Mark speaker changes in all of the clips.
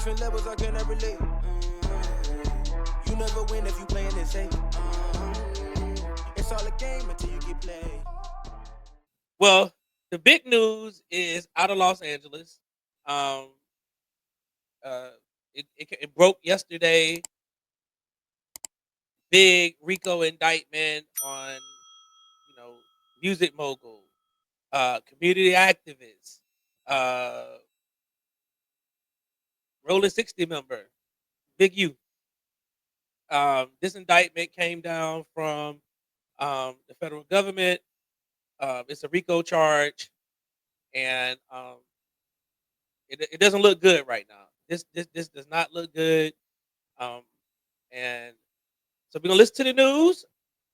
Speaker 1: Different levels, I cannot relate. You never win if you playing it safe. It's all a game until you get played.
Speaker 2: Well, the big news is out of Los Angeles. Um, it broke yesterday. Big RICO indictment on, music mogul, community activists, Rollin 60 member, Big U. This indictment came down from the federal government. It's a RICO charge, and it doesn't look good right now. This does not look good. Um, and so we're gonna listen to the news,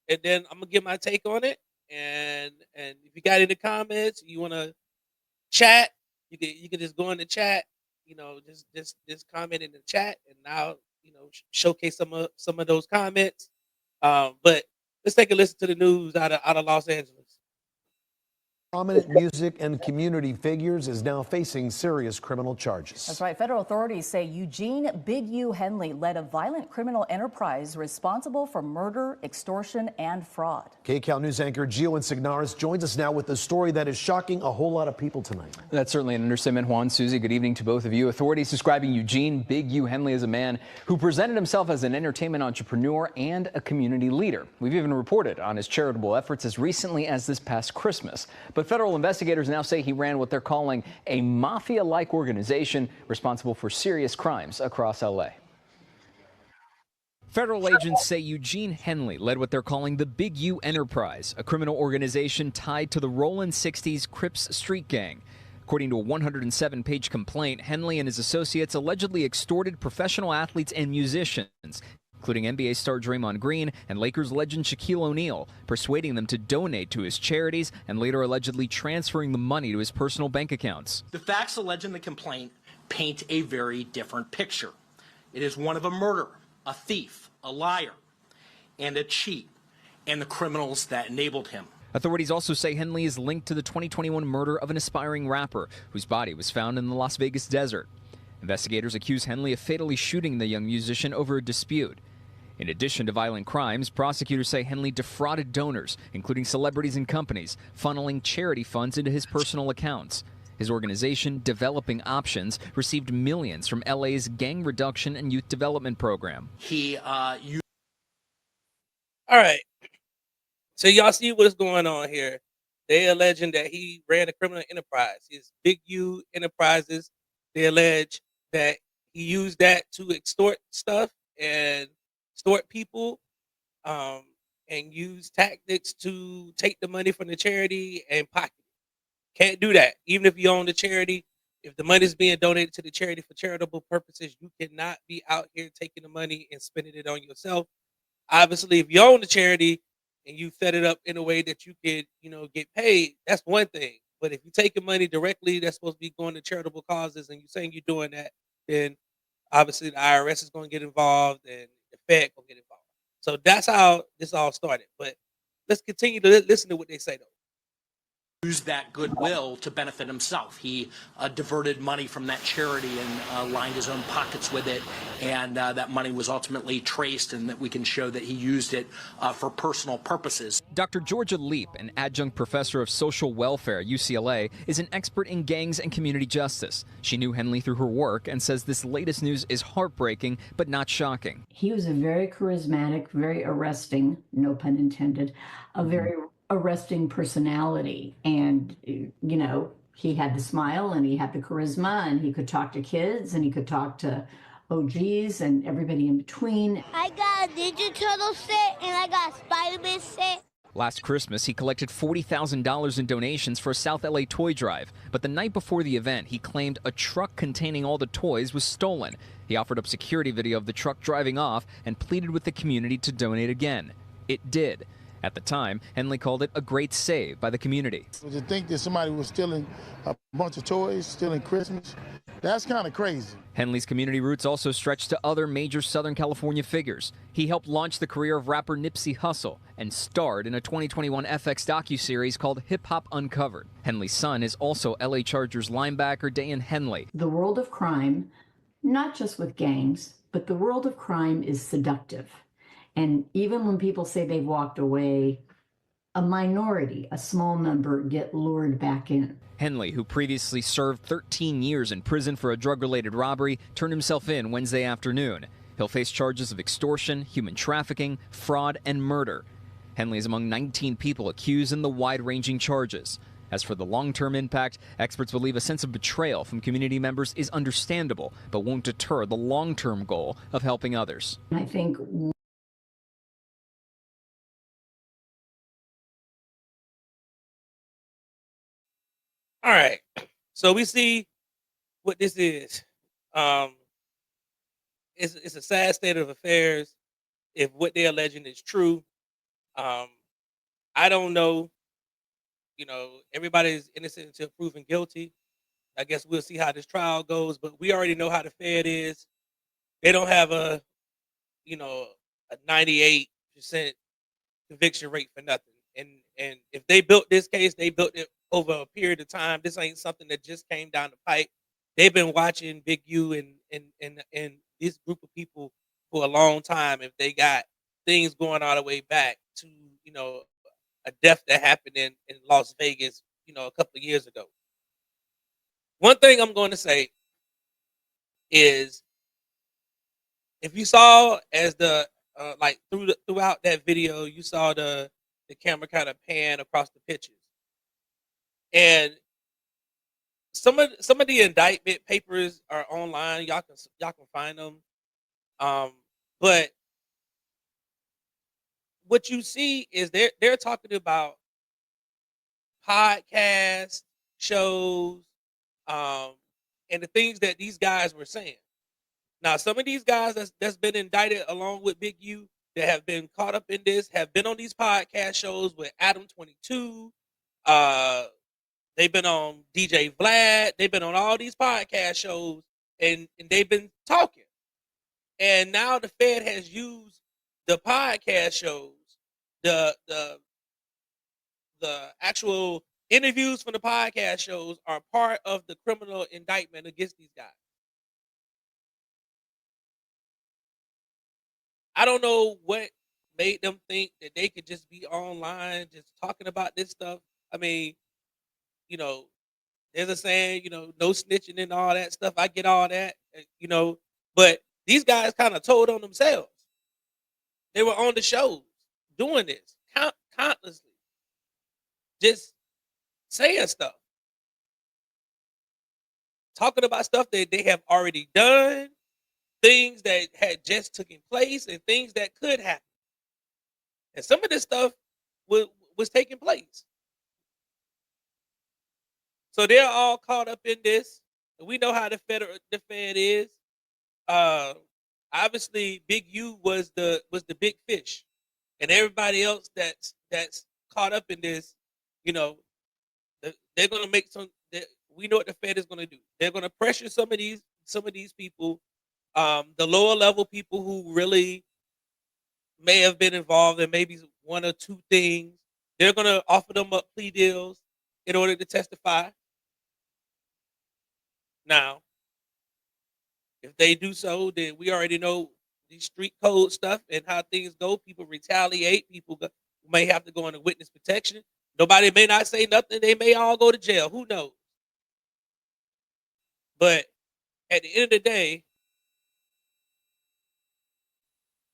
Speaker 2: and then I'm gonna give my take on it. And if you got any comments, you wanna chat, you can just go in the chat. Just comment in the chat, and now showcase some of those comments. But let's take a listen to the news out of Los Angeles.
Speaker 3: Prominent music and community figures is now facing serious criminal charges.
Speaker 4: That's right. Federal authorities say Eugene Big U Henley led a violent criminal enterprise responsible for murder, extortion, and fraud.
Speaker 3: KCAL News anchor Gio Insignaris joins us now with the story that is shocking a whole lot of people tonight.
Speaker 5: That's certainly an understatement, Juan. Susie, good evening to both of you. Authorities describing Eugene Big U Henley as a man who presented himself as an entertainment entrepreneur and a community leader. We've even reported on his charitable efforts as recently as this past Christmas. But federal investigators now say he ran what they're calling a mafia-like organization responsible for serious crimes across L.A. Federal agents say Eugene Henley led what they're calling the Big U Enterprise, a criminal organization tied to the Rollin 60's Crips street gang. According to a 107-page complaint, Henley and his associates allegedly extorted professional athletes and musicians, including NBA star Draymond Green and Lakers legend Shaquille O'Neal, persuading them to donate to his charities and later allegedly transferring the money to his personal bank accounts.
Speaker 6: The facts alleged in the complaint paint a very different picture. It is one of a murderer, a thief, a liar, and a cheat, and the criminals that enabled him.
Speaker 5: Authorities also say Henley is linked to the 2021 murder of an aspiring rapper whose body was found in the Las Vegas desert. Investigators accuse Henley of fatally shooting the young musician over a dispute. In addition to violent crimes, prosecutors say Henley defrauded donors, including celebrities and companies, funneling charity funds into his personal accounts. His organization, Developing Options, received millions from LA's Gang Reduction and Youth Development Program.
Speaker 2: All right. So y'all see what's going on here. They alleging that he ran a criminal enterprise. His Big U Enterprises, they allege that he used that to extort stuff and extort people, and use tactics to take the money from the charity and pocket it. Can't do that. Even if you own the charity, if the money is being donated to the charity for charitable purposes, you cannot be out here taking the money and spending it on yourself. Obviously, if you own the charity and you set it up in a way that you could, get paid, that's one thing. But if you're taking money directly that's supposed to be going to charitable causes and you're saying you're doing that, then obviously the IRS is going to get involved and the Fed going to get involved. So that's how this all started. But let's continue to listen to what they say, though.
Speaker 6: Used that goodwill to benefit himself. He diverted money from that charity and lined his own pockets with it, and that money was ultimately traced, and that we can show that he used it for personal purposes.
Speaker 5: Dr. Georgia Leap, an adjunct professor of social welfare at UCLA, is an expert in gangs and community justice. She knew Henley through her work and says this latest news is heartbreaking but not shocking.
Speaker 7: He was a very charismatic, very arresting, no pun intended, a very arresting personality, and he had the smile and he had the charisma and he could talk to kids and he could talk to OGs and everybody in between.
Speaker 8: I got a Ninja Turtle set and I got a Spider-Man set.
Speaker 5: Last Christmas, he collected $40,000 in donations for a South LA toy drive, but the night before the event, he claimed a truck containing all the toys was stolen. He offered up security video of the truck driving off and pleaded with the community to donate again. It did. At the time, Henley called it a great save by the community.
Speaker 9: To think that somebody was stealing a bunch of toys, stealing Christmas, that's kind of crazy.
Speaker 5: Henley's community roots also stretch to other major Southern California figures. He helped launch the career of rapper Nipsey Hussle and starred in a 2021 FX docuseries called Hip Hop Uncovered. Henley's son is also LA Chargers linebacker Dayan Henley.
Speaker 7: The world of crime not just with gangs, but the world of crime is seductive. And even when people say they've walked away, a minority, a small number, get lured back in.
Speaker 5: Henley, who previously served 13 years in prison for a drug-related robbery, turned himself in Wednesday afternoon. He'll face charges of extortion, human trafficking, fraud, and murder. Henley is among 19 people accused in the wide-ranging charges. As for the long-term impact, experts believe a sense of betrayal from community members is understandable, but won't deter the long-term goal of helping others.
Speaker 7: I think
Speaker 2: All right. So we see what this is. Um, it's a sad state of affairs if what they're alleging is true. Um, I don't know. You know, everybody's innocent until proven guilty. I guess we'll see how this trial goes, but we already know how the Fed is. They don't have a, you know, a 98% conviction rate for nothing. And if they built this case, they built it over a period of time. This ain't something that just came down the pipe. They've been watching Big U and this group of people for a long time. If they got things going all the way back to, you know, a death that happened in Las Vegas, you know, a couple of years ago. One thing I'm going to say is, if you saw as the like throughout that video, you saw the camera kind of pan across the pictures, and some of the indictment papers are online. Y'all can find them. But what you see is they're talking about podcasts, shows, and the things that these guys were saying. Now, some of these guys that's been indicted along with Big U that have been caught up in this have been on these podcast shows with Adam 22. They've been on DJ Vlad. They've been on all these podcast shows, and they've been talking. And now the Fed has used the podcast shows, the actual interviews from the podcast shows are part of the criminal indictment against these guys. I don't know what made them think that they could just be online just talking about this stuff. I mean, you know, there's a saying, you know, no snitching and all that stuff. I get all that, you know, but these guys kind of told on themselves. They were on the shows doing this countlessly, just saying stuff, talking about stuff that they have already done, things that had just taken place, and things that could happen. And some of this stuff was taking place. So they're all caught up in this. And we know how the Fed is. Obviously, Big U was the big fish, and everybody else that's caught up in this, you know, they're gonna make some. We know what the Fed is gonna do. They're gonna pressure some of these people, the lower level people who really may have been involved in maybe one or two things. They're gonna offer them up plea deals in order to testify. Now, if they do so, then we already know the street code stuff and how things go. People retaliate. People may have to go into witness protection. Nobody may not say nothing. They may all go to jail. Who knows? But at the end of the day,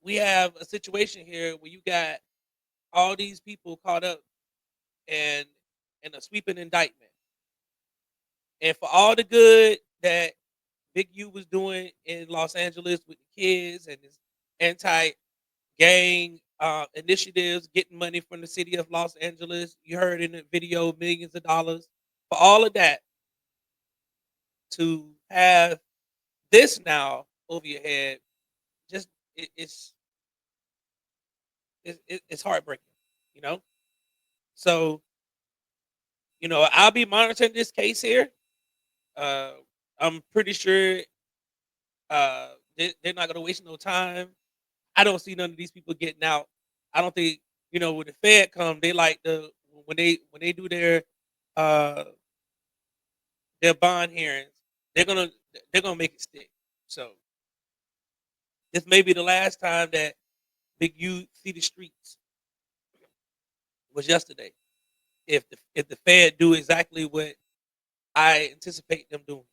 Speaker 2: we have a situation here where you got all these people caught up in a sweeping indictment. And for all the good that Big U was doing in Los Angeles with the kids and his anti-gang initiatives, getting money from the city of Los Angeles. You heard in the video, millions of dollars. For all of that, to have this now over your head, just it's heartbreaking, you know? So, you know, I'll be monitoring this case here. I'm pretty sure they're not going to waste no time. I don't see none of these people getting out. I don't think, you know, when the Fed come, they like when they do their bond hearings, they're gonna make it stick. So this may be the last time that Big U see the streets. Was yesterday. If the Fed do exactly what I anticipate them doing.